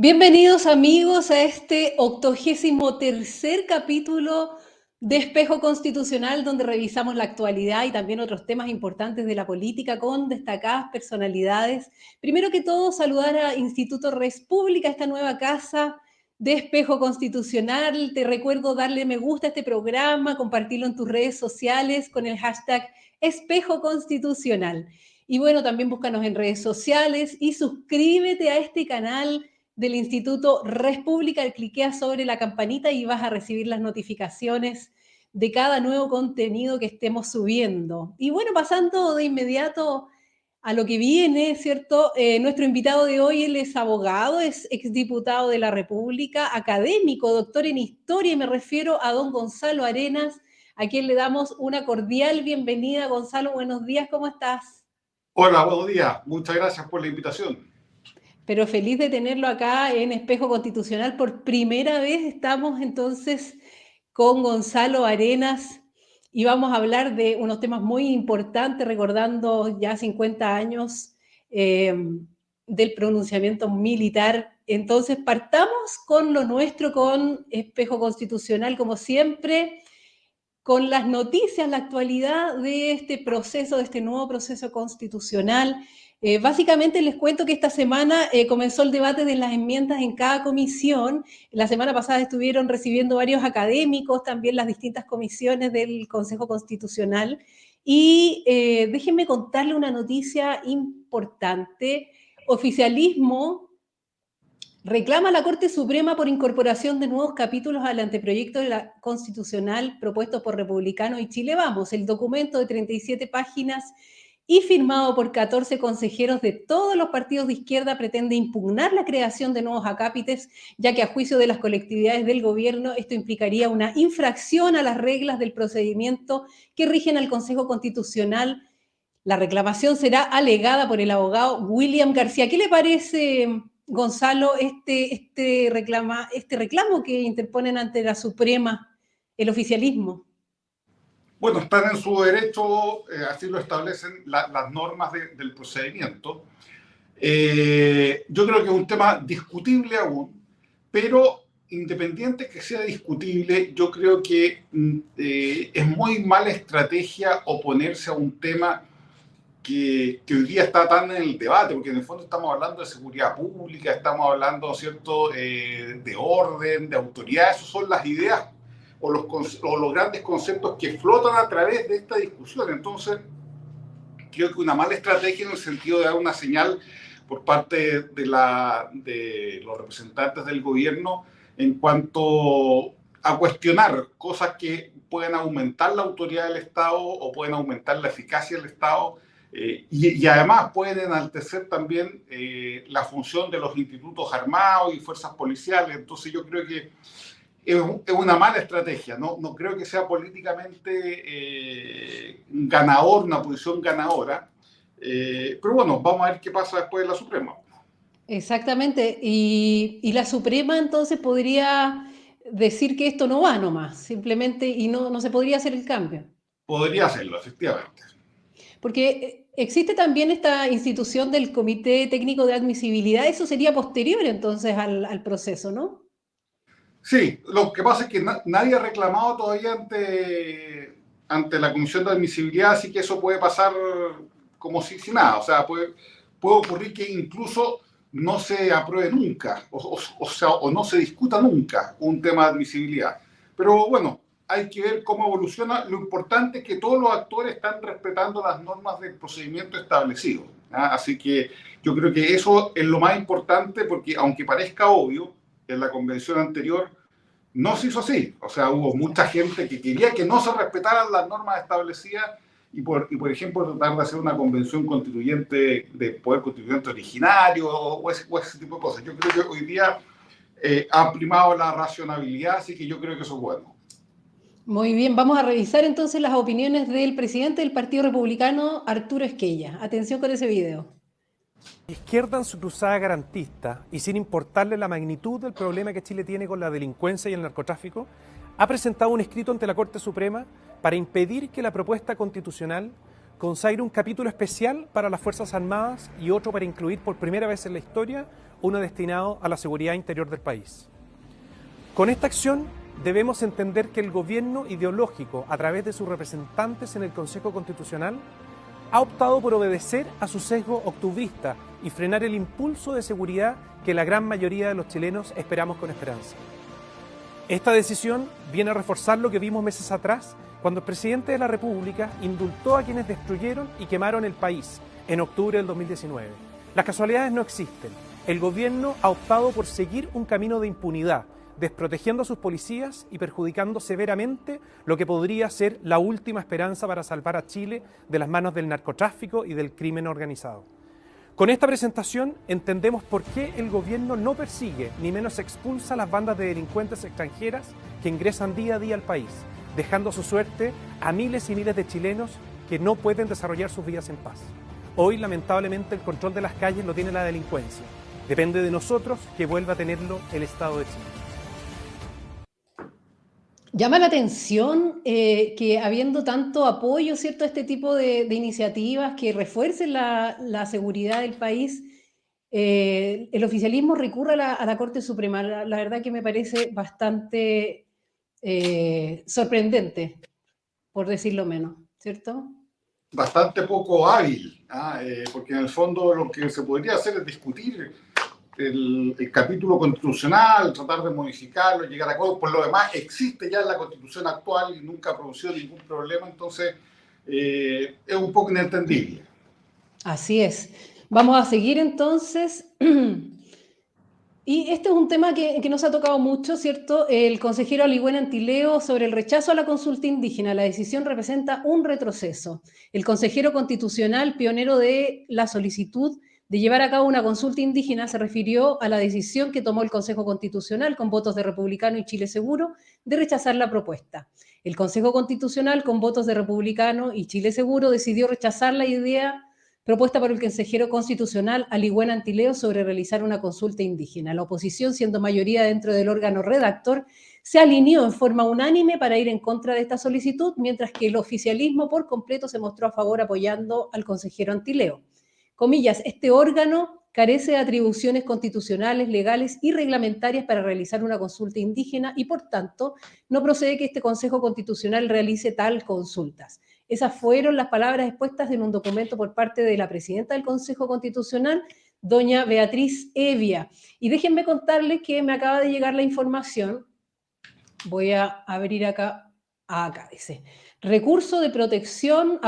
Bienvenidos amigos a este 83º capítulo de Espejo Constitucional, donde revisamos la actualidad y también otros temas importantes de la política con destacadas personalidades. Primero que todo, saludar a Instituto Res Pública, esta nueva casa de Espejo Constitucional. Te recuerdo darle me gusta a este programa, compartirlo en tus redes sociales con el hashtag Espejo Constitucional. Y bueno, también búscanos en redes sociales y suscríbete a este canal del Instituto Res Pública, cliquea sobre la campanita y vas a recibir las notificaciones de cada nuevo contenido que estemos subiendo. Y bueno, pasando de inmediato a lo que viene, ¿cierto? Nuestro invitado de hoy, él es abogado, es exdiputado de la República, académico, doctor en historia, y me refiero a don Gonzalo Arenas, a quien le damos una cordial bienvenida. Gonzalo, buenos días, ¿cómo estás? Hola, buenos días. Muchas gracias por la invitación. Pero feliz de tenerlo acá en Espejo Constitucional. Por primera vez estamos entonces con Gonzalo Arenas y vamos a hablar de unos temas muy importantes, recordando ya 50 años del pronunciamiento militar. Entonces partamos con lo nuestro, con Espejo Constitucional, como siempre, con las noticias, la actualidad de este proceso, de este nuevo proceso constitucional. Básicamente les cuento que esta semana comenzó el debate de las enmiendas en cada comisión. La semana pasada estuvieron recibiendo varios académicos, también las distintas comisiones del Consejo Constitucional. Y déjenme contarle una noticia importante. Oficialismo reclama a la Corte Suprema por incorporación de nuevos capítulos al anteproyecto de la constitucional propuesto por Republicanos y Chile Vamos. El documento de 37 páginas y firmado por 14 consejeros de todos los partidos de izquierda pretende impugnar la creación de nuevos acápites, ya que a juicio de las colectividades del gobierno esto implicaría una infracción a las reglas del procedimiento que rigen al Consejo Constitucional. La reclamación será alegada por el abogado William García. ¿Qué le parece, Gonzalo, este reclamo que interponen ante la Suprema el oficialismo? Bueno, están en su derecho, así lo establecen las normas del procedimiento. Yo creo que es un tema discutible aún, pero independiente que sea discutible, yo creo que es muy mala estrategia oponerse a un tema que hoy día está tan en el debate, porque en el fondo estamos hablando de seguridad pública, estamos hablando, ¿cierto?, de orden, de autoridad. Esas son las ideas o los grandes conceptos que flotan a través de esta discusión. Entonces, creo que una mala estrategia en el sentido de dar una señal por parte de los representantes del gobierno en cuanto a cuestionar cosas que pueden aumentar la autoridad del Estado o pueden aumentar la eficacia del Estado. Y además pueden enaltecer también la función de los institutos armados y fuerzas policiales. Entonces yo creo que es una mala estrategia. No creo que sea políticamente ganador, una posición ganadora. Pero bueno, vamos a ver qué pasa después de la Suprema. Exactamente. Y la Suprema entonces podría decir que esto no va nomás, simplemente, y no se podría hacer el cambio. Podría hacerlo, efectivamente. Porque existe también esta institución del Comité Técnico de Admisibilidad, eso sería posterior entonces al proceso, ¿no? Sí, lo que pasa es que nadie ha reclamado todavía ante la Comisión de Admisibilidad, así que eso puede pasar como si nada. O sea, puede ocurrir que incluso no se apruebe nunca, o no se discuta nunca un tema de admisibilidad. Pero bueno, hay que ver cómo evoluciona. Lo importante es que todos los actores están respetando las normas del procedimiento establecido, ¿ah? Así que yo creo que eso es lo más importante, porque aunque parezca obvio, en la convención anterior no se hizo así. O sea, hubo mucha gente que quería que no se respetaran las normas establecidas y por ejemplo, tratar de hacer una convención constituyente de poder constituyente originario o ese tipo de cosas. Yo creo que hoy día ha primado la racionalidad, así que yo creo que eso es bueno. Muy bien, vamos a revisar entonces las opiniones del presidente del Partido Republicano, Arturo Esquella. Atención con ese video. Izquierda en su cruzada garantista y sin importarle la magnitud del problema que Chile tiene con la delincuencia y el narcotráfico, ha presentado un escrito ante la Corte Suprema para impedir que la propuesta constitucional consagre un capítulo especial para las Fuerzas Armadas y otro para incluir por primera vez en la historia uno destinado a la seguridad interior del país. Con esta acción debemos entender que el gobierno ideológico, a través de sus representantes en el Consejo Constitucional, ha optado por obedecer a su sesgo octubrista y frenar el impulso de seguridad que la gran mayoría de los chilenos esperamos con esperanza. Esta decisión viene a reforzar lo que vimos meses atrás, cuando el presidente de la República indultó a quienes destruyeron y quemaron el país en octubre del 2019. Las casualidades no existen. El gobierno ha optado por seguir un camino de impunidad, desprotegiendo a sus policías y perjudicando severamente lo que podría ser la última esperanza para salvar a Chile de las manos del narcotráfico y del crimen organizado. Con esta presentación entendemos por qué el gobierno no persigue ni menos expulsa a las bandas de delincuentes extranjeras que ingresan día a día al país, dejando a su suerte a miles y miles de chilenos que no pueden desarrollar sus vidas en paz. Hoy, lamentablemente, el control de las calles lo tiene la delincuencia. Depende de nosotros que vuelva a tenerlo el Estado de Chile. Llama la atención que habiendo tanto apoyo, ¿cierto?, a este tipo de iniciativas que refuercen la seguridad del país, el oficialismo recurre a la Corte Suprema. La verdad que me parece bastante sorprendente, por decirlo menos, ¿cierto? Bastante poco hábil, porque en el fondo lo que se podría hacer es discutir el capítulo constitucional, tratar de modificarlo, llegar a acuerdos. Por lo demás, existe ya en la Constitución actual y nunca ha producido ningún problema, entonces es un poco inentendible. Así es. Vamos a seguir entonces. Y este es un tema que nos ha tocado mucho, ¿cierto? El consejero Aligüen Antileo sobre el rechazo a la consulta indígena. La decisión representa un retroceso. El consejero constitucional, pionero de la solicitud de llevar a cabo una consulta indígena, se refirió a la decisión que tomó el Consejo Constitucional, con votos de Republicano y Chile Seguro, de rechazar la propuesta. El Consejo Constitucional, con votos de Republicano y Chile Seguro, decidió rechazar la idea propuesta por el consejero constitucional Aligüen Antileo sobre realizar una consulta indígena. La oposición, siendo mayoría dentro del órgano redactor, se alineó en forma unánime para ir en contra de esta solicitud, mientras que el oficialismo por completo se mostró a favor apoyando al consejero Antileo. Comillas, este órgano carece de atribuciones constitucionales, legales y reglamentarias para realizar una consulta indígena y, por tanto, no procede que este Consejo Constitucional realice tal consultas. Esas fueron las palabras expuestas en un documento por parte de la presidenta del Consejo Constitucional, doña Beatriz Evia. Y déjenme contarles que me acaba de llegar la información. Voy a abrir acá dice. Recurso de protección,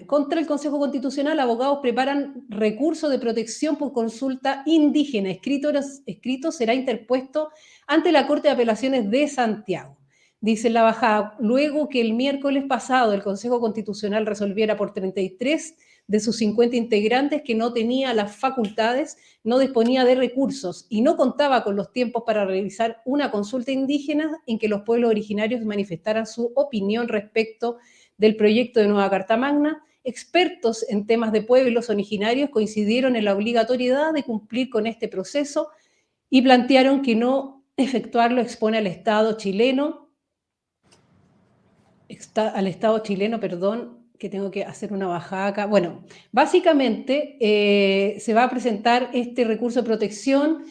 contra el Consejo Constitucional, abogados preparan recurso de protección por consulta indígena. Escrito será interpuesto ante la Corte de Apelaciones de Santiago. Dice la bajada, luego que el miércoles pasado el Consejo Constitucional resolviera por 33 de sus 50 integrantes que no tenía las facultades, no disponía de recursos y no contaba con los tiempos para realizar una consulta indígena en que los pueblos originarios manifestaran su opinión respecto del proyecto de nueva Carta Magna, expertos en temas de pueblos originarios coincidieron en la obligatoriedad de cumplir con este proceso y plantearon que no efectuarlo expone al Estado chileno, que tengo que hacer una bajada acá. Bueno, básicamente se va a presentar este recurso de protección.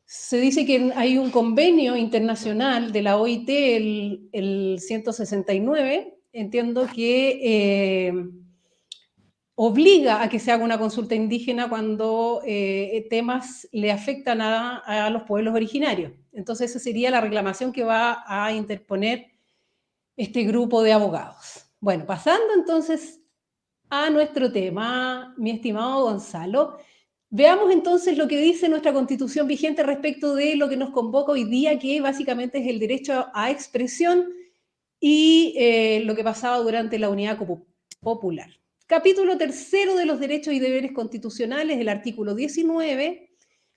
Se dice que hay un convenio internacional de la OIT, el 169, entiendo que obliga a que se haga una consulta indígena cuando temas le afectan a los pueblos originarios. Entonces, esa sería la reclamación que va a interponer este grupo de abogados. Bueno, pasando entonces a nuestro tema, mi estimado Gonzalo, veamos entonces lo que dice nuestra Constitución vigente respecto de lo que nos convoca hoy día, que básicamente es el derecho a expresión y lo que pasaba durante la Unidad Popular. Capítulo 3 de los derechos y deberes constitucionales, el artículo 19.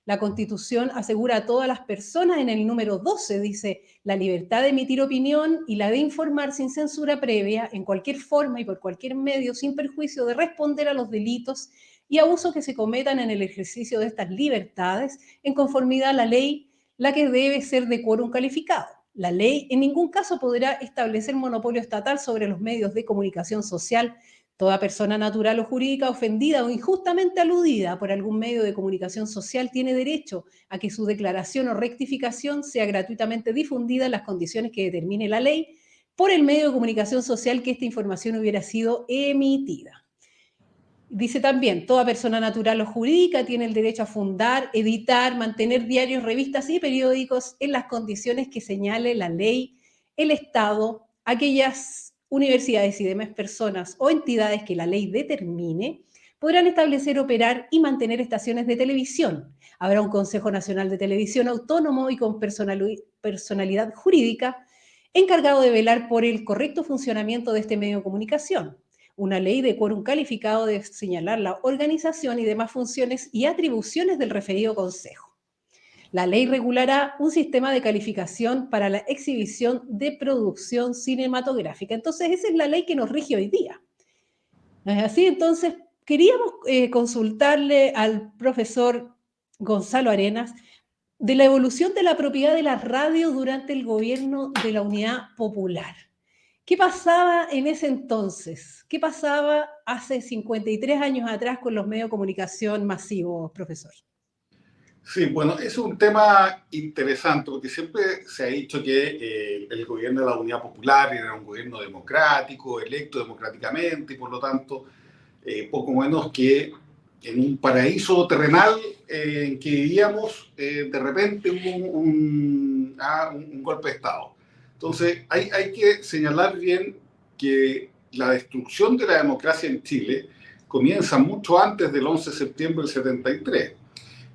La Constitución asegura a todas las personas, en el número 12 dice, la libertad de emitir opinión y la de informar sin censura previa, en cualquier forma y por cualquier medio, sin perjuicio de responder a los delitos y abusos que se cometan en el ejercicio de estas libertades, en conformidad a la ley, la que debe ser de quórum calificado. La ley en ningún caso podrá establecer monopolio estatal sobre los medios de comunicación social Toda persona natural o jurídica ofendida o injustamente aludida por algún medio de comunicación social tiene derecho a que su declaración o rectificación sea gratuitamente difundida en las condiciones que determine la ley por el medio de comunicación social que esta información hubiera sido emitida. Dice también, toda persona natural o jurídica tiene el derecho a fundar, editar, mantener diarios, revistas y periódicos en las condiciones que señale la ley, el Estado, aquellas universidades y demás personas o entidades que la ley determine, podrán establecer, operar y mantener estaciones de televisión. Habrá un Consejo Nacional de Televisión autónomo y con personalidad jurídica encargado de velar por el correcto funcionamiento de este medio de comunicación. Una ley de quórum calificado de señalar la organización y demás funciones y atribuciones del referido consejo. La ley regulará un sistema de calificación para la exhibición de producción cinematográfica. Entonces, esa es la ley que nos rige hoy día. ¿No es así? Entonces, queríamos consultarle al profesor Gonzalo Arenas de la evolución de la propiedad de la radio durante el gobierno de la Unidad Popular. ¿Qué pasaba en ese entonces? ¿Qué pasaba hace 53 años atrás con los medios de comunicación masivos, profesor? Sí, bueno, es un tema interesante porque siempre se ha dicho que el gobierno de la Unidad Popular era un gobierno democrático, electo democráticamente y por lo tanto poco menos que en un paraíso terrenal en que vivíamos, de repente hubo un golpe de Estado. Entonces hay que señalar bien que la destrucción de la democracia en Chile comienza mucho antes del 11 de septiembre del 73.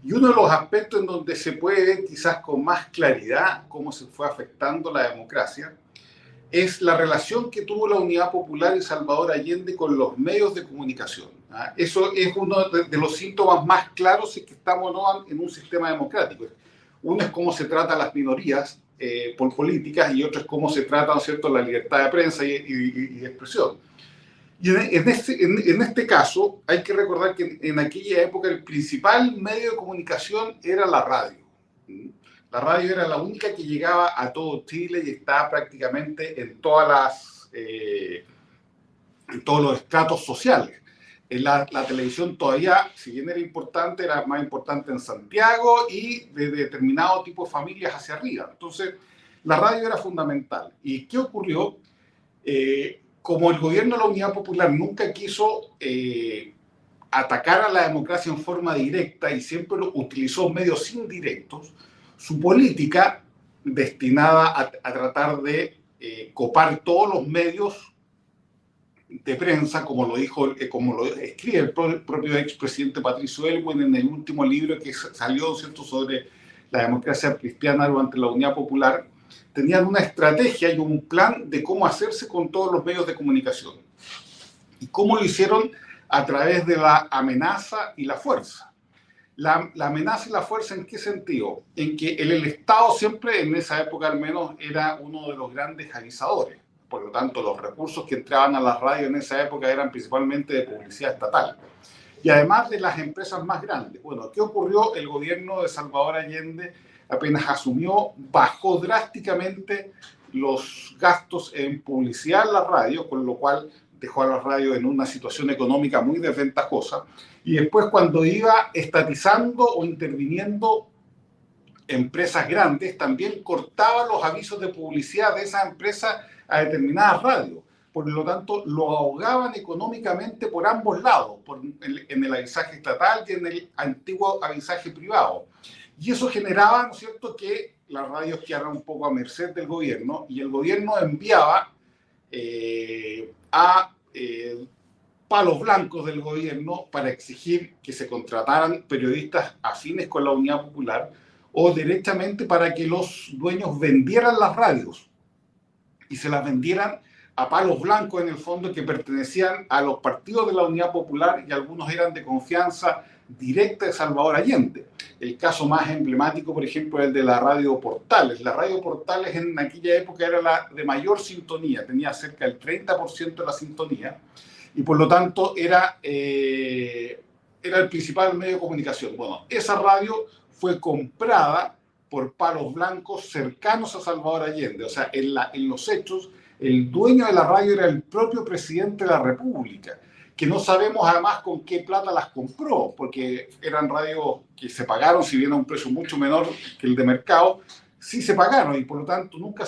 Y uno de los aspectos en donde se puede ver quizás con más claridad cómo se fue afectando la democracia es la relación que tuvo la Unidad Popular y Salvador Allende con los medios de comunicación. Eso es uno de los síntomas más claros de que estamos ¿no? en un sistema democrático. Uno es cómo se trata a las minorías por políticas y otro es cómo se trata, ¿no es cierto?, la libertad de prensa y de expresión. Y en este caso, hay que recordar que en aquella época el principal medio de comunicación era la radio. La radio era la única que llegaba a todo Chile y estaba prácticamente en todos los estratos sociales. La televisión todavía, si bien era importante, era más importante en Santiago y de determinado tipo de familias hacia arriba. Entonces, la radio era fundamental. ¿Y qué ocurrió? Como el gobierno de la Unidad Popular nunca quiso atacar a la democracia en forma directa y siempre utilizó medios indirectos, su política destinada a tratar de copar todos los medios de prensa, como lo escribe el propio expresidente Patricio Aylwin en el último libro que salió, ¿cierto?, sobre la democracia cristiana durante la Unidad Popular, tenían una estrategia y un plan de cómo hacerse con todos los medios de comunicación. ¿Y cómo lo hicieron? A través de la amenaza y la fuerza. La amenaza y la fuerza, ¿en qué sentido? En que el Estado siempre, en esa época al menos, era uno de los grandes avisadores. Por lo tanto, los recursos que entraban a la radio en esa época eran principalmente de publicidad estatal. Y además de las empresas más grandes. Bueno, ¿qué ocurrió? El gobierno de Salvador Allende apenas asumió, bajó drásticamente los gastos en publicidad en la radio, con lo cual dejó a la radio en una situación económica muy desventajosa. Y después, cuando iba estatizando o interviniendo empresas grandes, también cortaba los avisos de publicidad de esas empresas a determinadas radios. Por lo tanto, lo ahogaban económicamente por ambos lados, en el avisaje estatal y en el antiguo avisaje privado. Y eso generaba, ¿no es cierto?, que las radios quedaran un poco a merced del gobierno y el gobierno enviaba a palos blancos del gobierno para exigir que se contrataran periodistas afines con la Unidad Popular o directamente para que los dueños vendieran las radios y se las vendieran a palos blancos en el fondo que pertenecían a los partidos de la Unidad Popular y algunos eran de confianza directa de Salvador Allende. El caso más emblemático, por ejemplo, es el de la Radio Portales. La Radio Portales en aquella época era la de mayor sintonía, tenía cerca del 30% de la sintonía y por lo tanto era el principal medio de comunicación. Bueno, esa radio fue comprada por palos blancos cercanos a Salvador Allende. O sea, en los hechos, el dueño de la radio era el propio presidente de la República. que no sabemos además con qué plata las compró, porque eran radios que se pagaron, si bien a un precio mucho menor que el de mercado, sí se pagaron y por lo tanto nunca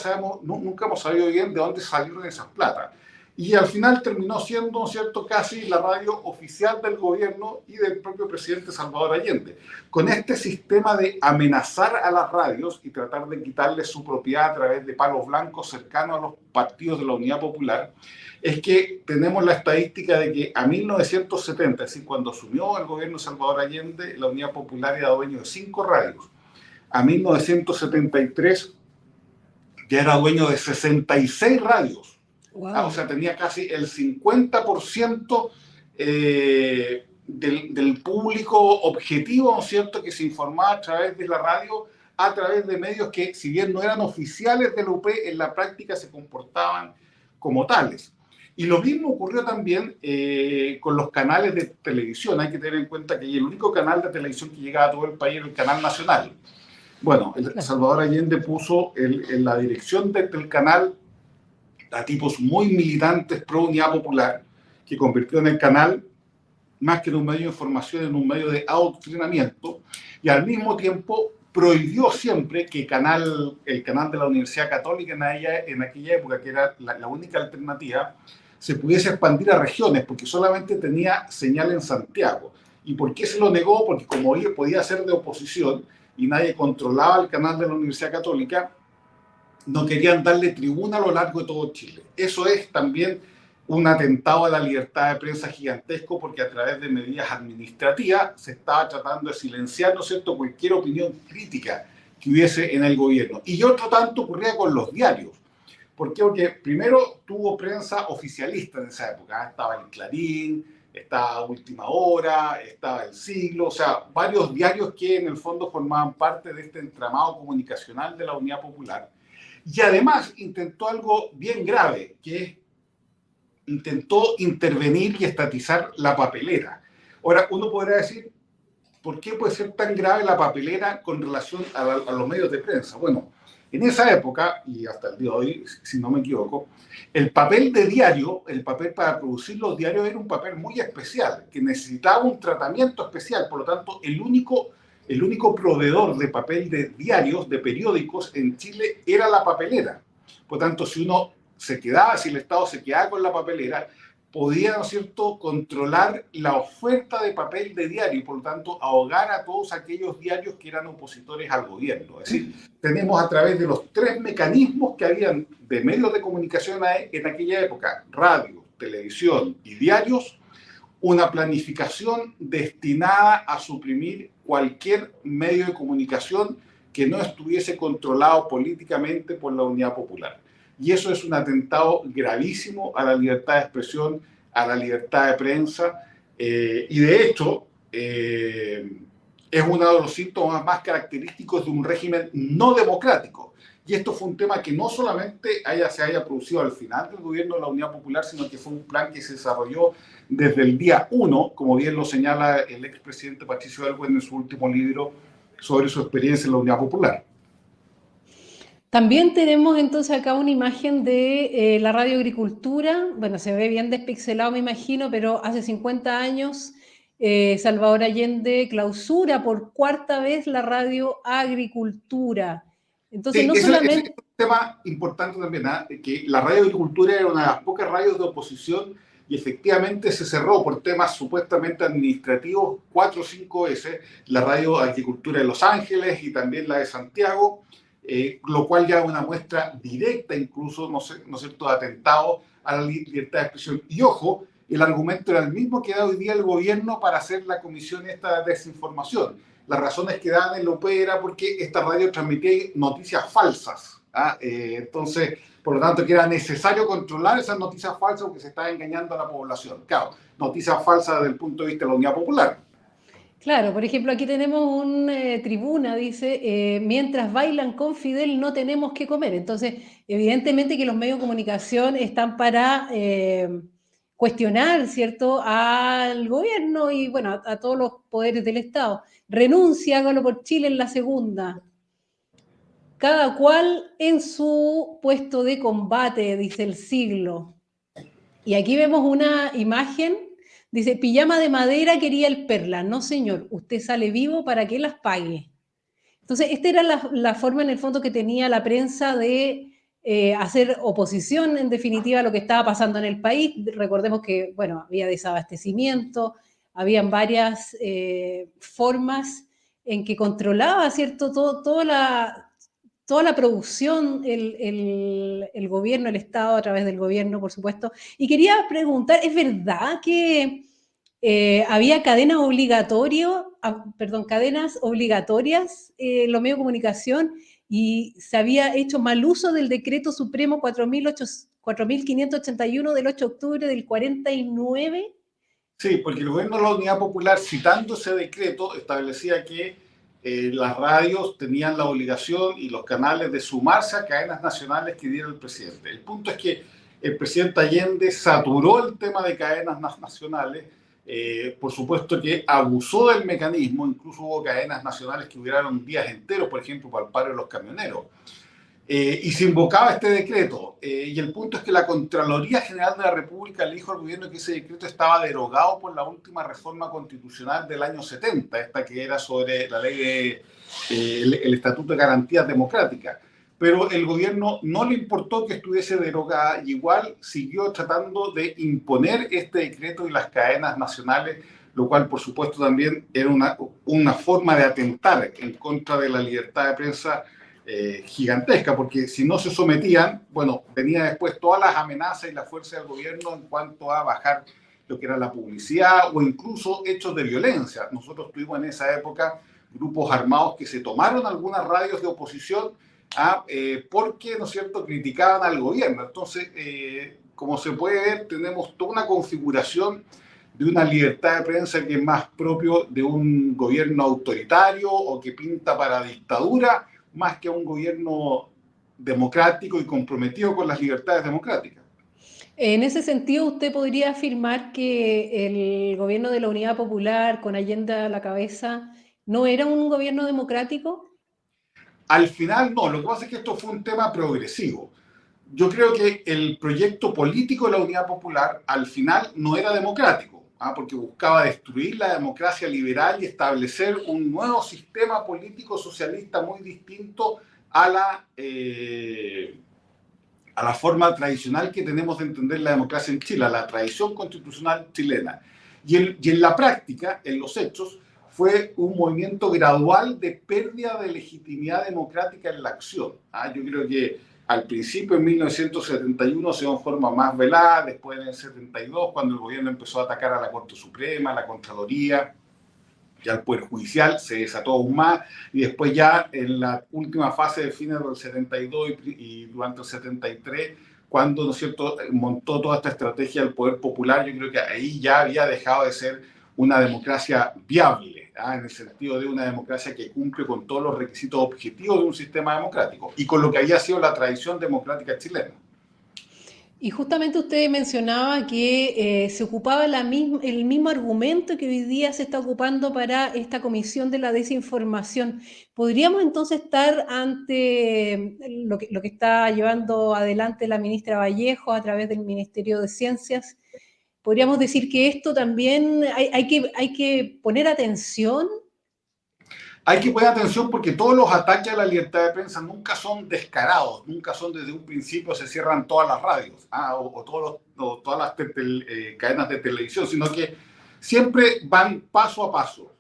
hemos sabido bien de dónde salieron esas platas. Y al final terminó siendo, ¿no es cierto?, casi la radio oficial del gobierno y del propio presidente Salvador Allende. Con este sistema de amenazar a las radios y tratar de quitarles su propiedad a través de palos blancos cercanos a los partidos de la Unidad Popular, es que tenemos la estadística de que a 1970, es decir, cuando asumió el gobierno de Salvador Allende, la Unidad Popular era dueño de 5 radios. A 1973 ya era dueño de 66 radios. Wow. O sea, tenía casi el 50% del público objetivo, ¿no es cierto?, que se informaba a través de la radio, a través de medios que, si bien no eran oficiales de la UP, en la práctica se comportaban como tales. Y lo mismo ocurrió también con los canales de televisión. Hay que tener en cuenta que el único canal de televisión que llegaba a todo el país era el Canal Nacional. Bueno, Salvador Allende puso en la dirección del canal a tipos muy militantes pro Unidad Popular, que convirtió en el canal, más que en un medio de información, en un medio de adoctrinamiento, y al mismo tiempo prohibió siempre que el canal de la Universidad Católica en aquella época, que era la única alternativa, se pudiese expandir a regiones, porque solamente tenía señal en Santiago. ¿Y por qué se lo negó? Porque como podía ser de oposición y nadie controlaba el canal de la Universidad Católica, no querían darle tribuna a lo largo de todo Chile. Eso es también un atentado a la libertad de prensa gigantesco, porque a través de medidas administrativas se estaba tratando de silenciar, ¿no es cierto?, cualquier opinión crítica que hubiese en el gobierno. Y otro tanto ocurría con los diarios. ¿Por qué? Porque primero tuvo prensa oficialista en esa época. Estaba el Clarín, estaba Última Hora, estaba El Siglo, o sea, varios diarios que en el fondo formaban parte de este entramado comunicacional de la Unidad Popular. Y además intentó algo bien grave, que intentó intervenir y estatizar la papelera. Ahora, uno podrá decir, ¿por qué puede ser tan grave la papelera con relación a los medios de prensa? Bueno, en esa época, y hasta el día de hoy, si no me equivoco, el papel de diario, el papel para producir los diarios era un papel muy especial, que necesitaba un tratamiento especial. Por lo tanto, el único proveedor de papel de diarios, de periódicos en Chile, era la papelera. Por lo tanto, si el Estado se quedaba con la papelera, podía, ¿no es cierto?, controlar la oferta de papel de diario y, por lo tanto, ahogar a todos aquellos diarios que eran opositores al gobierno. Es decir, tenemos a través de los 3 mecanismos que habían de medios de comunicación en aquella época, radio, televisión y diarios, una planificación destinada a suprimir cualquier medio de comunicación que no estuviese controlado políticamente por la Unidad Popular. Y eso es un atentado gravísimo a la libertad de expresión, a la libertad de prensa, y de hecho es uno de los síntomas más característicos de un régimen no democrático. Y esto fue un tema que no solamente se haya producido al final del gobierno de la Unidad Popular, sino que fue un plan que se desarrolló desde el día 1, como bien lo señala el expresidente Patricio Aylwin en su último libro sobre su experiencia en la Unidad Popular. También tenemos entonces acá una imagen de la Radio Agricultura. Bueno, se ve bien despixelado, me imagino, pero hace 50 años Salvador Allende clausura por 4ª vez la Radio Agricultura. Entonces, sí, no ese solamente... es un tema importante también, que la Radio Agricultura era una de las pocas radios de oposición y efectivamente se cerró por temas supuestamente administrativos 4 o 5 veces, la Radio Agricultura de Los Ángeles y también la de Santiago, lo cual ya es una muestra directa incluso, no es cierto, de atentado a la libertad de expresión. Y ojo, el argumento era el mismo que da hoy día el gobierno para hacer la comisión esta de desinformación. Las razones que daban en la UP era porque esta radio transmitía noticias falsas. Entonces, por lo tanto, que era necesario controlar esas noticias falsas porque se estaba engañando a la población. Claro, noticias falsas desde el punto de vista de la Unidad Popular. Claro, por ejemplo, aquí tenemos un tribuna, dice, mientras bailan con Fidel no tenemos que comer. Entonces, evidentemente que los medios de comunicación están para cuestionar, ¿cierto?, al gobierno y, bueno, a todos los poderes del Estado. Renuncia, hágalo por Chile en la segunda. Cada cual en su puesto de combate, dice El Siglo. Y aquí vemos una imagen Dice, pijama de madera quería el Perla. No, señor, usted sale vivo para que las pague. Entonces, esta era la forma en el fondo que tenía la prensa de hacer oposición, en definitiva, a lo que estaba pasando en el país. Recordemos que, bueno, había desabastecimiento, habían varias formas en que controlaba, ¿cierto?, toda la producción, el gobierno, el Estado, a través del gobierno, por supuesto. Y quería preguntar, ¿es verdad que había cadenas obligatorias en los medios de comunicación y se había hecho mal uso del decreto supremo 4.581 del 8 de octubre del 49? Sí, porque el gobierno de la Unidad Popular, citando ese decreto, establecía que las radios tenían la obligación y los canales de sumarse a cadenas nacionales que diera el presidente. El punto es que el presidente Allende saturó el tema de cadenas nacionales, por supuesto que abusó del mecanismo, incluso hubo cadenas nacionales que duraron días enteros, por ejemplo, para el paro de los camioneros. Y se invocaba este decreto. Y el punto es que la Contraloría General de la República le dijo al gobierno que ese decreto estaba derogado por la última reforma constitucional del año 70, esta que era sobre la ley el Estatuto de Garantías Democráticas. Pero el gobierno no le importó que estuviese derogada y igual siguió tratando de imponer este decreto y las cadenas nacionales, lo cual por supuesto también era una forma de atentar en contra de la libertad de prensa gigantesca, porque si no se sometían, bueno, venía después todas las amenazas y la fuerza del gobierno en cuanto a bajar lo que era la publicidad o incluso hechos de violencia. Nosotros tuvimos en esa época grupos armados que se tomaron algunas radios de oposición porque, ¿no es cierto?, criticaban al gobierno. Entonces, como se puede ver, tenemos toda una configuración de una libertad de prensa que es más propio de un gobierno autoritario o que pinta para dictadura, más que a un gobierno democrático y comprometido con las libertades democráticas. En ese sentido, ¿usted podría afirmar que el gobierno de la Unidad Popular, con Allende a la cabeza, no era un gobierno democrático? Al final, no. Lo que pasa es que esto fue un tema progresivo. Yo creo que el proyecto político de la Unidad Popular al final no era democrático, porque buscaba destruir la democracia liberal y establecer un nuevo sistema político socialista muy distinto a la forma tradicional que tenemos de entender la democracia en Chile, a la tradición constitucional chilena. Y en la práctica, en los hechos, fue un movimiento gradual de pérdida de legitimidad democrática en la acción. Yo creo que al principio, en 1971, se dio en forma más velada, después en el 72, cuando el gobierno empezó a atacar a la Corte Suprema, a la Contraloría y al Poder Judicial, se desató aún más, y después ya en la última fase de fines del 72 y durante el 73, cuando, ¿no es cierto?, montó toda esta estrategia del Poder Popular, yo creo que ahí ya había dejado de ser una democracia viable, en el sentido de una democracia que cumple con todos los requisitos objetivos de un sistema democrático y con lo que había sido la tradición democrática chilena. Y justamente usted mencionaba que se ocupaba el mismo argumento que hoy día se está ocupando para esta comisión de la desinformación. ¿Podríamos entonces estar ante lo que está llevando adelante la ministra Vallejo a través del Ministerio de Ciencias? ¿Podríamos decir que esto también hay que poner atención? Hay que poner atención porque todos los ataques a la libertad de prensa nunca son descarados, nunca son desde un principio se cierran todas las radios o todas las cadenas de televisión, sino que siempre van paso a paso.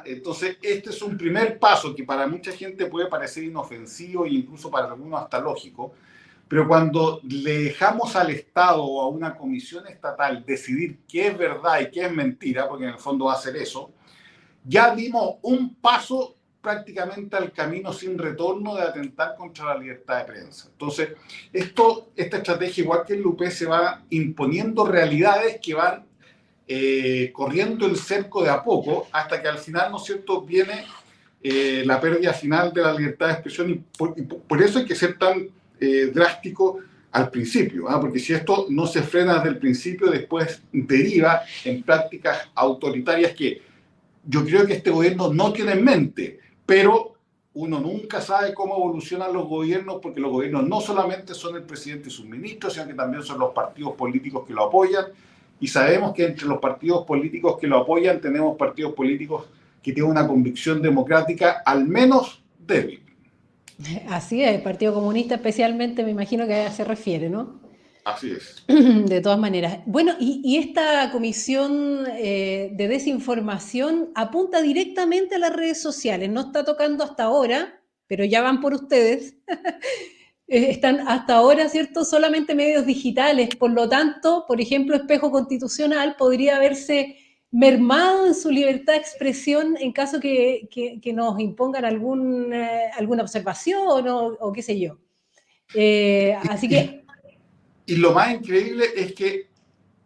Entonces, este es un primer paso que para mucha gente puede parecer inofensivo e incluso para algunos hasta lógico, pero cuando le dejamos al Estado o a una comisión estatal decidir qué es verdad y qué es mentira, porque en el fondo va a ser eso, ya dimos un paso prácticamente al camino sin retorno de atentar contra la libertad de prensa. Entonces, esta estrategia, igual que el UP, se va imponiendo realidades que van corriendo el cerco de a poco hasta que al final, ¿no es cierto?, viene la pérdida final de la libertad de expresión y por eso hay que ser tan drástico al principio, porque si esto no se frena desde el principio, después deriva en prácticas autoritarias que yo creo que este gobierno no tiene en mente, pero uno nunca sabe cómo evolucionan los gobiernos, porque los gobiernos no solamente son el presidente y sus ministros, sino que también son los partidos políticos que lo apoyan, y sabemos que entre los partidos políticos que lo apoyan tenemos partidos políticos que tienen una convicción democrática al menos débil. Así es, el Partido Comunista especialmente, me imagino que a eso se refiere, ¿no? Así es. De todas maneras. Bueno, y esta comisión de desinformación apunta directamente a las redes sociales. No está tocando hasta ahora, pero ya van por ustedes. Están hasta ahora, ¿cierto?, solamente medios digitales. Por lo tanto, por ejemplo, Espejo Constitucional podría verse mermado en su libertad de expresión en caso que nos impongan alguna observación o qué sé yo. Así que... Y lo más increíble es que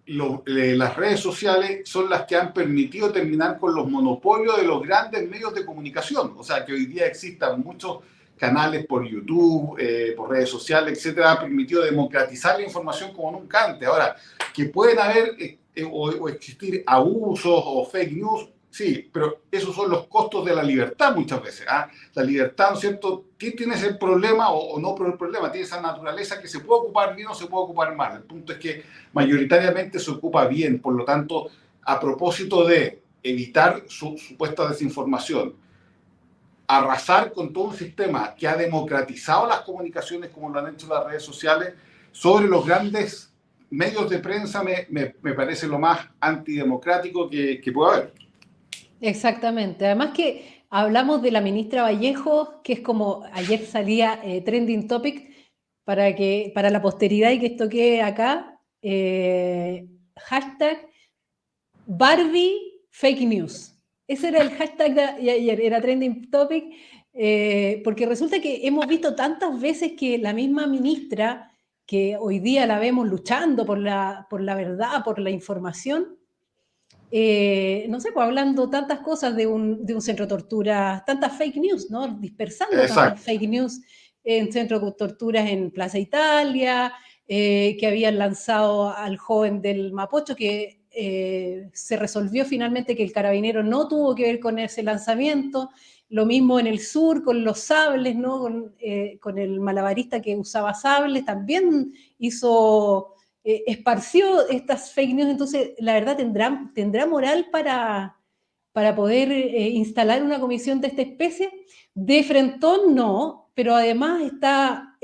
las redes sociales son las que han permitido terminar con los monopolios de los grandes medios de comunicación. O sea, que hoy día existan muchos canales por YouTube, por redes sociales, etcétera, ha permitido democratizar la información como nunca antes. Ahora, que pueden haber o existir abusos o fake news, sí, pero esos son los costos de la libertad muchas veces. ¿Ah? La libertad, ¿no es cierto? Tiene ese problema o no el problema, tiene esa naturaleza que se puede ocupar bien o se puede ocupar mal. El punto es que mayoritariamente se ocupa bien, por lo tanto, a propósito de evitar su supuesta desinformación, arrasar con todo un sistema que ha democratizado las comunicaciones como lo han hecho las redes sociales sobre los grandes medios de prensa me parece lo más antidemocrático que puede haber. Exactamente. Además que hablamos de la ministra Vallejo, que es como ayer salía trending topic para la posteridad y que esto quede acá, hashtag Barbie Fake News. Ese era el hashtag de ayer, era trending topic, porque resulta que hemos visto tantas veces que la misma ministra, que hoy día la vemos luchando por la verdad, por la información, no sé, pues hablando tantas cosas de un centro de tortura, tantas fake news, ¿no? Dispersando tantas fake news en centro de torturas en Plaza Italia, que habían lanzado al joven del Mapocho, que se resolvió finalmente que el carabinero no tuvo que ver con ese lanzamiento. Lo mismo en el sur con los sables, ¿no? Con el malabarista que usaba sables, también esparció estas fake news. Entonces, la verdad, tendrá moral para poder instalar una comisión de esta especie. De frentón no, pero además está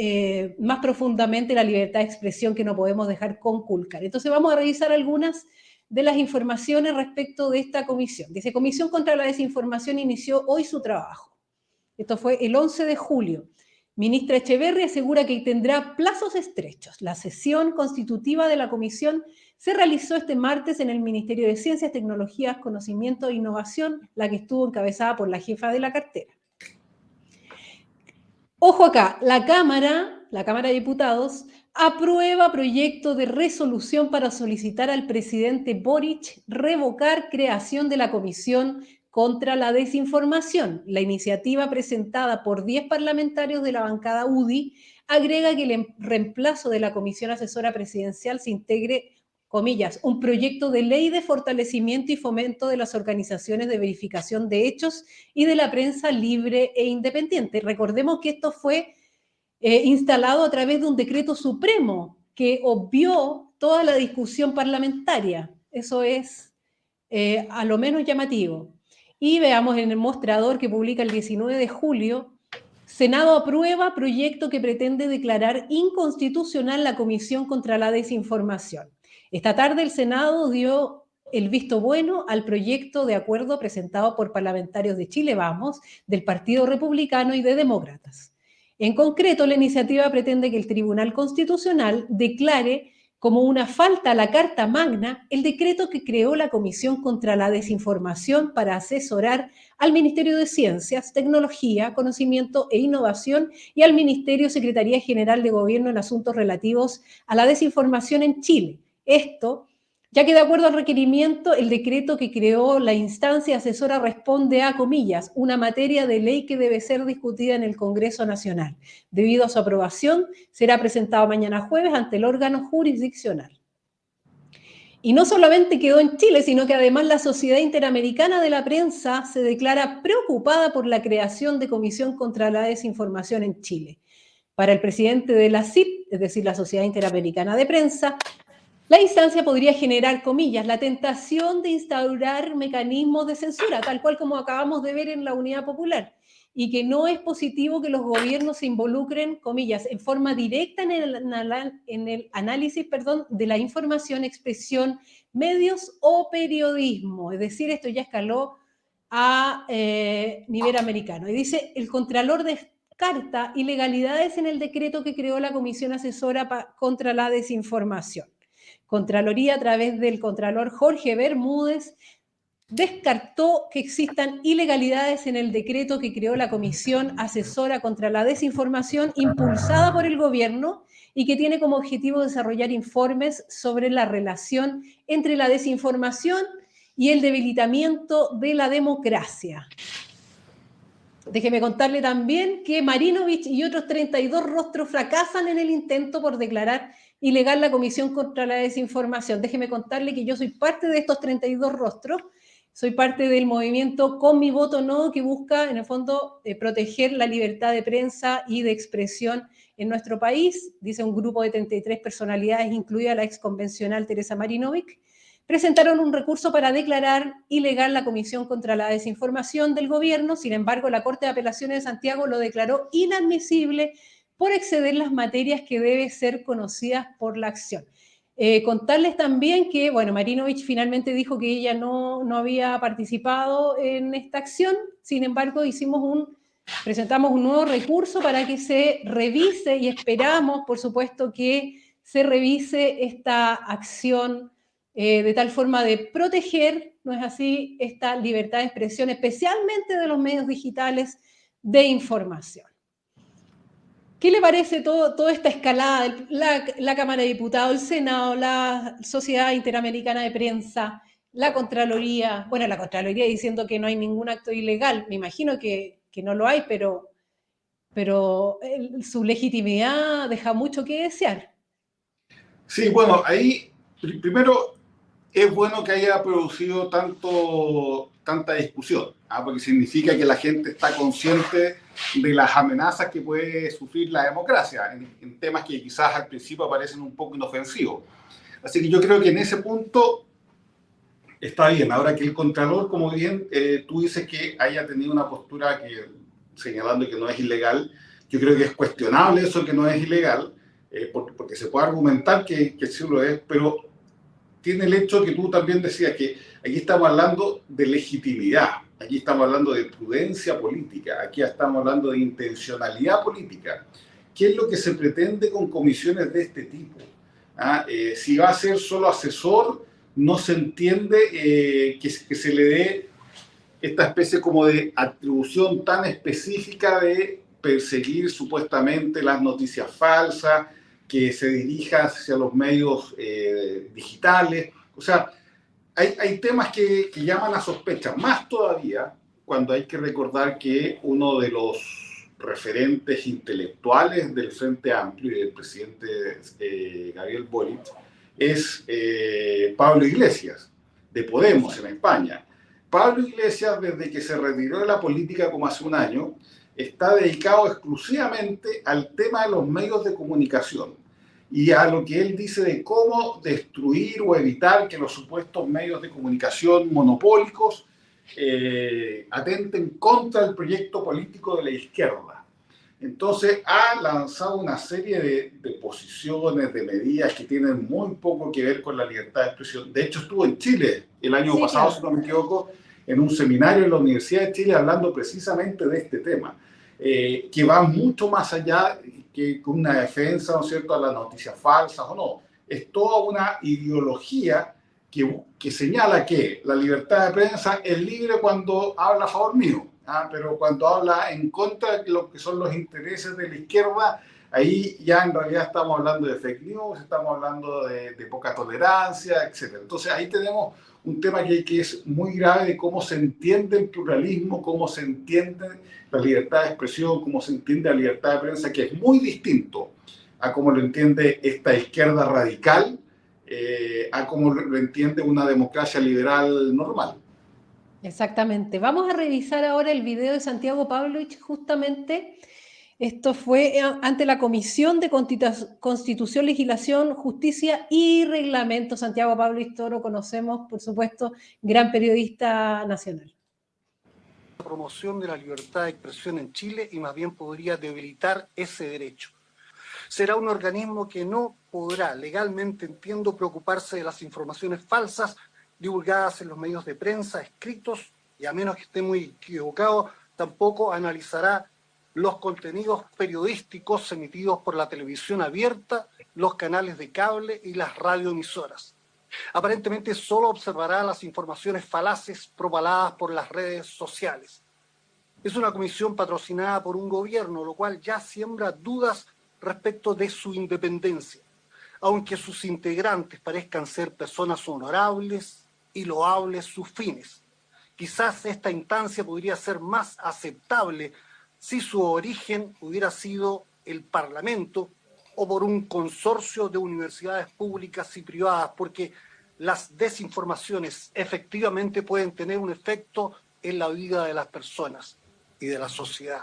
más profundamente la libertad de expresión que no podemos dejar conculcar. Entonces vamos a revisar algunas de las informaciones respecto de esta comisión. Dice, Comisión contra la Desinformación inició hoy su trabajo. Esto fue el 11 de julio. Ministra Echeverri asegura que tendrá plazos estrechos. La sesión constitutiva de la comisión se realizó este martes en el Ministerio de Ciencias, Tecnologías, Conocimiento e Innovación, la que estuvo encabezada por la jefa de la cartera. Ojo acá, la Cámara de Diputados aprueba proyecto de resolución para solicitar al presidente Boric revocar creación de la Comisión contra la Desinformación. La iniciativa presentada por 10 parlamentarios de la bancada UDI agrega que el reemplazo de la Comisión Asesora Presidencial se integre, comillas, un proyecto de ley de fortalecimiento y fomento de las organizaciones de verificación de hechos y de la prensa libre e independiente. Recordemos que esto fue instalado a través de un decreto supremo que obvió toda la discusión parlamentaria. Eso es a lo menos llamativo. Y veamos en el mostrador que publica el 19 de julio, Senado aprueba proyecto que pretende declarar inconstitucional la Comisión contra la Desinformación. Esta tarde el Senado dio el visto bueno al proyecto de acuerdo presentado por parlamentarios de Chile Vamos, del Partido Republicano y de Demócratas. En concreto, la iniciativa pretende que el Tribunal Constitucional declare como una falta a la Carta Magna el decreto que creó la Comisión contra la Desinformación para asesorar al Ministerio de Ciencias, Tecnología, Conocimiento e Innovación y al Ministerio Secretaría General de Gobierno en asuntos relativos a la desinformación en Chile. Esto, ya que de acuerdo al requerimiento, el decreto que creó la instancia asesora responde a, comillas, una materia de ley que debe ser discutida en el Congreso Nacional. Debido a su aprobación, será presentado mañana jueves ante el órgano jurisdiccional. Y no solamente quedó en Chile, sino que además la Sociedad Interamericana de la Prensa se declara preocupada por la creación de Comisión contra la Desinformación en Chile. Para el presidente de la CIP, es decir, la Sociedad Interamericana de Prensa, La instancia podría generar, comillas, la tentación de instaurar mecanismos de censura, tal cual como acabamos de ver en la Unidad Popular, y que no es positivo que los gobiernos se involucren, comillas, en forma directa en el análisis, de la información, expresión, medios o periodismo. Es decir, esto ya escaló a nivel americano. Y dice, el Contralor descarta ilegalidades en el decreto que creó la Comisión Asesora contra la Desinformación. Contraloría, a través del Contralor Jorge Bermúdez, descartó que existan ilegalidades en el decreto que creó la Comisión Asesora contra la Desinformación impulsada por el gobierno y que tiene como objetivo desarrollar informes sobre la relación entre la desinformación y el debilitamiento de la democracia. Déjeme contarle también que Marinovich y otros 32 rostros fracasan en el intento por declarar ilegal la Comisión contra la Desinformación. Déjeme contarle que yo soy parte de estos 32 rostros, soy parte del movimiento Con mi voto no, que busca, en el fondo, proteger la libertad de prensa y de expresión en nuestro país. Dice un grupo de 33 personalidades, incluida la exconvencional Teresa Marinovich, presentaron un recurso para declarar ilegal la Comisión contra la Desinformación del gobierno. Sin embargo, la Corte de Apelaciones de Santiago lo declaró inadmisible por exceder las materias que deben ser conocidas por la acción. Contarles también que, bueno, Marinovich finalmente dijo que ella no había participado en esta acción. Sin embargo, presentamos un nuevo recurso para que se revise y esperamos, por supuesto, que se revise esta acción de tal forma de proteger, ¿no es así?, esta libertad de expresión, especialmente de los medios digitales de información. ¿Qué le parece toda esta escalada? La Cámara de Diputados, el Senado, la Sociedad Interamericana de Prensa, la Contraloría, bueno, la Contraloría diciendo que no hay ningún acto ilegal, me imagino que no lo hay, pero su legitimidad deja mucho que desear. Sí, bueno, ahí primero es bueno que haya producido tanta discusión, porque significa que la gente está consciente de las amenazas que puede sufrir la democracia en temas que quizás al principio parecen un poco inofensivos. Así que yo creo que en ese punto está bien. Ahora que el Contralor, como bien tú dices, que haya tenido una postura señalando que no es ilegal, yo creo que es cuestionable eso, que no es ilegal, porque se puede argumentar que sí lo es, pero tiene el hecho que tú también decías que aquí estamos hablando de legitimidad, aquí estamos hablando de prudencia política, aquí estamos hablando de intencionalidad política. ¿Qué es lo que se pretende con comisiones de este tipo? Si va a ser solo asesor, no se entiende que se le dé esta especie como de atribución tan específica de perseguir supuestamente las noticias falsas, que se dirija hacia los medios digitales. O sea, hay temas que llaman a sospecha, más todavía cuando hay que recordar que uno de los referentes intelectuales del Frente Amplio y del presidente Gabriel Boric es Pablo Iglesias, de Podemos en España. Pablo Iglesias, desde que se retiró de la política como hace un año, está dedicado exclusivamente al tema de los medios de comunicación y a lo que él dice de cómo destruir o evitar que los supuestos medios de comunicación monopólicos atenten contra el proyecto político de la izquierda. Entonces ha lanzado una serie de posiciones, de medidas que tienen muy poco que ver con la libertad de expresión. De hecho, estuvo en Chile el año pasado, claro, si no me equivoco, en un seminario en la Universidad de Chile hablando precisamente de este tema, que va mucho más allá que una defensa, ¿no es cierto?, a las noticias falsas o no. Es toda una ideología que señala que la libertad de prensa es libre cuando habla a favor mío, pero cuando habla en contra de lo que son los intereses de la izquierda, ahí ya en realidad estamos hablando de fake news, estamos hablando de poca tolerancia, etc. Entonces ahí tenemos un tema que es muy grave de cómo se entiende el pluralismo, cómo se entiende la libertad de expresión, cómo se entiende la libertad de prensa, que es muy distinto a cómo lo entiende esta izquierda radical, a cómo lo entiende una democracia liberal normal. Exactamente. Vamos a revisar ahora el video de Santiago Pavlovich, justamente Esto fue ante la Comisión de Constitución, Legislación, Justicia y Reglamento. Santiago Pablo Istoro, conocemos, por supuesto, gran periodista nacional. Promoción de la libertad de expresión en Chile y más bien podría debilitar ese derecho. Será un organismo que no podrá legalmente, entiendo, preocuparse de las informaciones falsas divulgadas en los medios de prensa, escritos, y a menos que esté muy equivocado, tampoco analizará los contenidos periodísticos emitidos por la televisión abierta, los canales de cable y las radioemisoras. Aparentemente solo observará las informaciones falaces propaladas por las redes sociales. Es una comisión patrocinada por un gobierno, lo cual ya siembra dudas respecto de su independencia, aunque sus integrantes parezcan ser personas honorables y loables sus fines. Quizás esta instancia podría ser más aceptable si su origen hubiera sido el Parlamento o por un consorcio de universidades públicas y privadas, porque las desinformaciones efectivamente pueden tener un efecto en la vida de las personas y de la sociedad.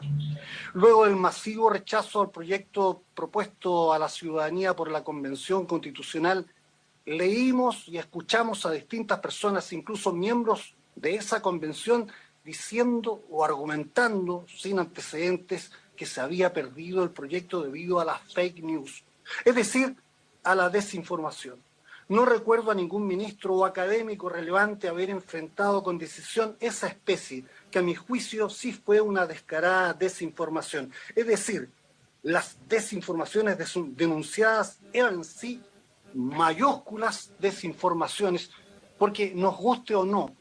Luego del masivo rechazo al proyecto propuesto a la ciudadanía por la Convención Constitucional, leímos y escuchamos a distintas personas, incluso miembros de esa convención, diciendo o argumentando sin antecedentes que se había perdido el proyecto debido a las fake news, es decir, a la desinformación. No recuerdo a ningún ministro o académico relevante haber enfrentado con decisión esa especie, que a mi juicio sí fue una descarada desinformación. Es decir, las desinformaciones denunciadas eran en sí mayúsculas desinformaciones, porque nos guste o no,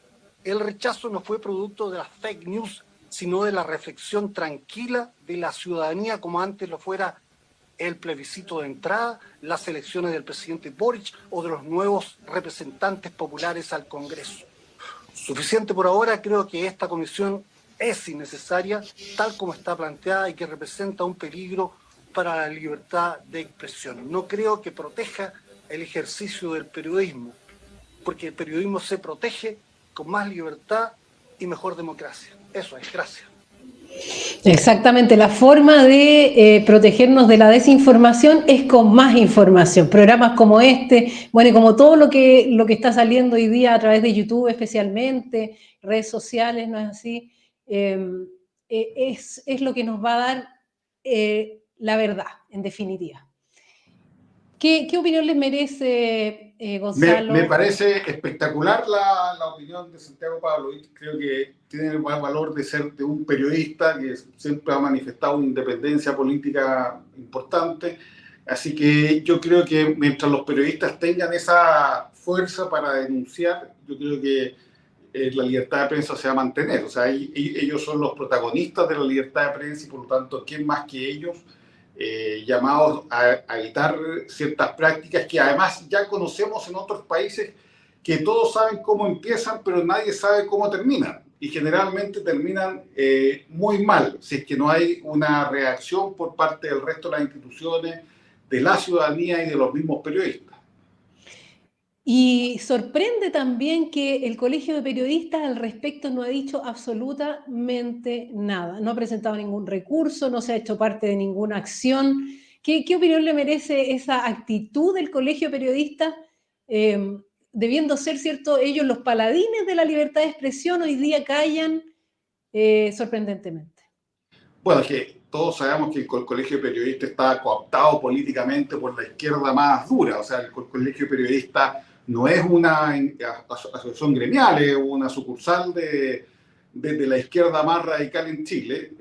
el rechazo no fue producto de las fake news, sino de la reflexión tranquila de la ciudadanía, como antes lo fuera el plebiscito de entrada, las elecciones del presidente Boric o de los nuevos representantes populares al Congreso. Suficiente por ahora, creo que esta comisión es innecesaria, tal como está planteada, y que representa un peligro para la libertad de expresión. No creo que proteja el ejercicio del periodismo, porque el periodismo se protege con más libertad y mejor democracia. Eso es, gracias. Exactamente, la forma de protegernos de la desinformación es con más información. Programas como este, bueno, y como todo lo que está saliendo hoy día a través de YouTube especialmente, redes sociales, ¿no es así? Es lo que nos va a dar la verdad, en definitiva. ¿Qué opinión les merece, Gonzalo? Me parece espectacular la opinión de Santiago Pablo. Creo que tiene el valor de ser de un periodista que siempre ha manifestado una independencia política importante. Así que yo creo que mientras los periodistas tengan esa fuerza para denunciar, yo creo que la libertad de prensa se va a mantener. O sea, ellos son los protagonistas de la libertad de prensa y por lo tanto, ¿quién más que ellos? Llamados a evitar ciertas prácticas que además ya conocemos en otros países, que todos saben cómo empiezan, pero nadie sabe cómo terminan. Y generalmente terminan muy mal, si es que no hay una reacción por parte del resto de las instituciones, de la ciudadanía y de los mismos periodistas. Y sorprende también que el Colegio de Periodistas al respecto no ha dicho absolutamente nada. No ha presentado ningún recurso, no se ha hecho parte de ninguna acción. ¿Qué opinión le merece esa actitud del Colegio de Periodistas? Debiendo ser, ¿cierto?, ellos los paladines de la libertad de expresión, hoy día callan sorprendentemente. Bueno, es que todos sabemos que el Colegio de Periodistas está cooptado políticamente por la izquierda más dura. O sea, el Colegio de Periodistas no es una asociación gremial, es una sucursal de la izquierda más radical en Chile.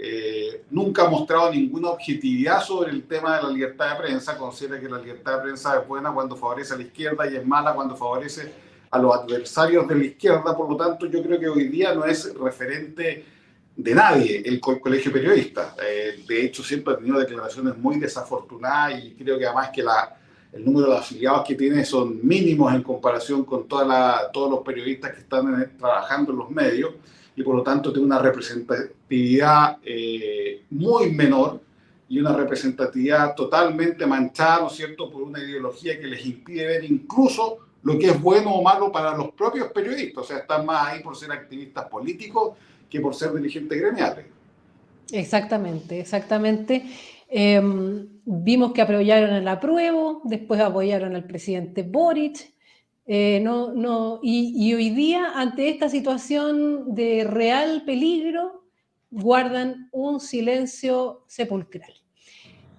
Nunca ha mostrado ninguna objetividad sobre el tema de la libertad de prensa. Considera que la libertad de prensa es buena cuando favorece a la izquierda y es mala cuando favorece a los adversarios de la izquierda. Por lo tanto, yo creo que hoy día no es referente de nadie el Colegio de Periodistas. De hecho, siempre ha tenido declaraciones muy desafortunadas y creo que además que el número de afiliados que tiene son mínimos en comparación con todos los periodistas que están trabajando en los medios, y por lo tanto tiene una representatividad muy menor y una representatividad totalmente manchada, ¿no es cierto?, por una ideología que les impide ver incluso lo que es bueno o malo para los propios periodistas. O sea, están más ahí por ser activistas políticos que por ser dirigentes gremiales. Exactamente, exactamente. Vimos que apoyaron el apruebo, después apoyaron al presidente Boric. Y hoy día, ante esta situación de real peligro, guardan un silencio sepulcral.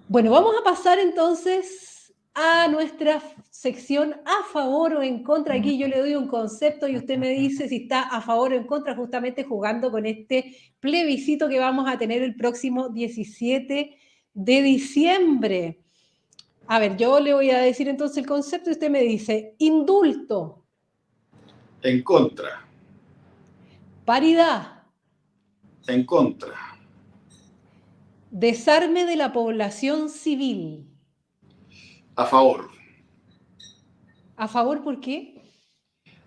Bueno, vamos a pasar entonces a nuestra sección a favor o en contra. Aquí yo le doy un concepto y usted me dice si está a favor o en contra, justamente jugando con este plebiscito que vamos a tener el próximo 17 de diciembre. A ver, yo le voy a decir entonces el concepto y usted me dice: indulto. En contra. Paridad. En contra. Desarme de la población civil. A favor. ¿A favor por qué?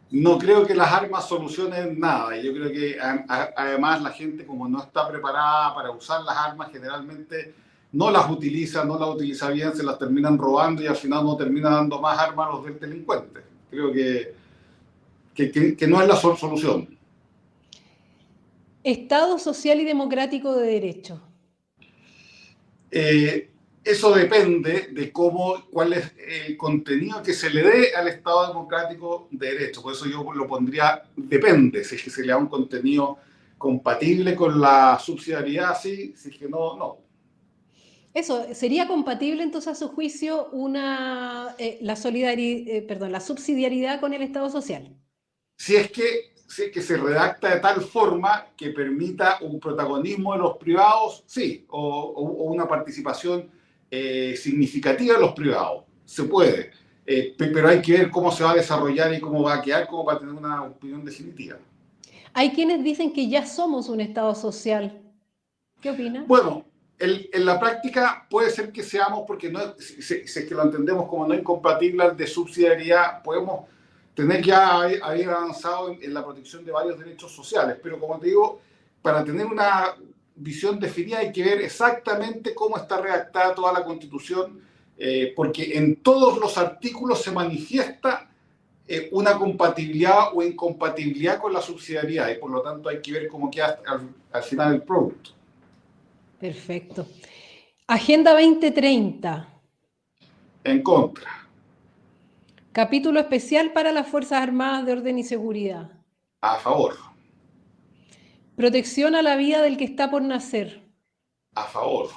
No creo que las armas solucionen nada. Yo creo que además la gente, como no está preparada para usar las armas, generalmente no las utiliza bien, se las terminan robando y al final no termina dando más armas a los delincuentes. Creo que no es la solución. Estado social y democrático de derecho. Eso depende de cuál es el contenido que se le dé al Estado democrático de derecho. Por eso yo lo pondría, depende. Si es que se le da un contenido compatible con la subsidiariedad, sí. Si es que no, no. Eso, ¿sería compatible entonces a su juicio la subsidiariedad con el Estado social? Si es que se redacta de tal forma que permita un protagonismo de los privados, sí, o una participación significativa de los privados. Se puede, pero hay que ver cómo se va a desarrollar y cómo va a quedar como para tener una opinión definitiva. Hay quienes dicen que ya somos un Estado social. ¿Qué opina? Bueno, en la práctica puede ser que seamos, porque no, si es que lo entendemos como no incompatible al de subsidiariedad, podemos tener ya haber avanzado en la protección de varios derechos sociales, pero como te digo, para tener una visión definida hay que ver exactamente cómo está redactada toda la Constitución, porque en todos los artículos se manifiesta una compatibilidad o incompatibilidad con la subsidiariedad, y por lo tanto hay que ver cómo queda al final el producto. Perfecto. Agenda 2030. En contra. Capítulo especial para las Fuerzas Armadas de Orden y Seguridad. A favor. Protección a la vida del que está por nacer. A favor.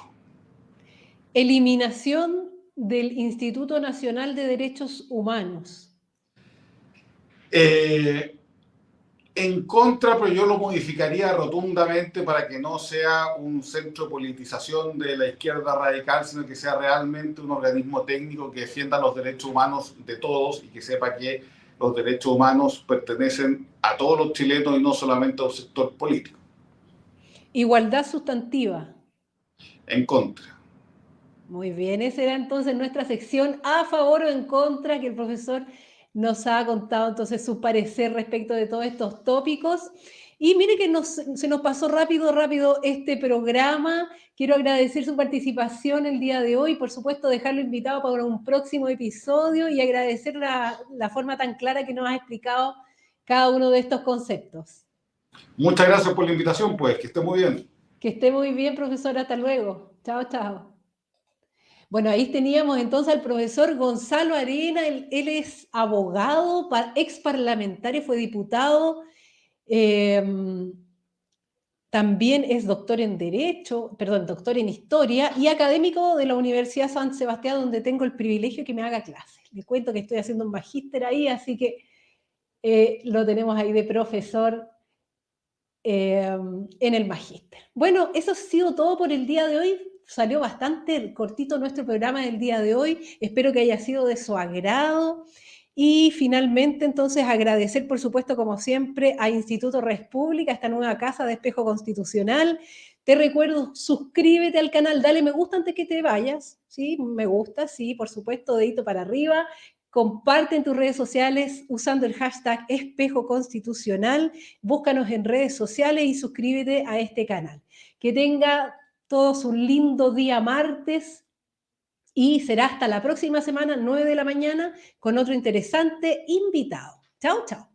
Eliminación del Instituto Nacional de Derechos Humanos. En contra, pero yo lo modificaría rotundamente para que no sea un centro de politización de la izquierda radical, sino que sea realmente un organismo técnico que defienda los derechos humanos de todos y que sepa que los derechos humanos pertenecen a todos los chilenos y no solamente a un sector político. Igualdad sustantiva. En contra. Muy bien, esa era entonces nuestra sección a favor o en contra, que el profesor nos ha contado entonces su parecer respecto de todos estos tópicos. Y mire que se nos pasó rápido este programa. Quiero agradecer su participación el día de hoy, por supuesto dejarlo invitado para un próximo episodio y agradecer la forma tan clara que nos ha explicado cada uno de estos conceptos. Muchas gracias por la invitación, pues, que esté muy bien. Que esté muy bien, profesor, hasta luego. Chao, chao. Bueno, ahí teníamos entonces al profesor Gonzalo Arena, él es abogado, ex parlamentario, fue diputado, también es doctor en Derecho, doctor en Historia y académico de la Universidad San Sebastián, donde tengo el privilegio que me haga clases. Les cuento que estoy haciendo un magíster ahí, así que lo tenemos ahí de profesor en el magíster. Bueno, eso ha sido todo por el día de hoy. Salió bastante cortito nuestro programa del día de hoy. Espero que haya sido de su agrado. Y finalmente, entonces, agradecer, por supuesto, como siempre, a Instituto Res Pública, esta nueva casa de espejo constitucional. Te recuerdo, suscríbete al canal, dale me gusta antes que te vayas. Sí, me gusta, sí, por supuesto, dedito para arriba. Comparte en tus redes sociales usando el hashtag Espejo Constitucional. Búscanos en redes sociales y suscríbete a este canal. Que tenga todos un lindo día martes y será hasta la próxima semana, 9 de la mañana, con otro interesante invitado. Chao, chao.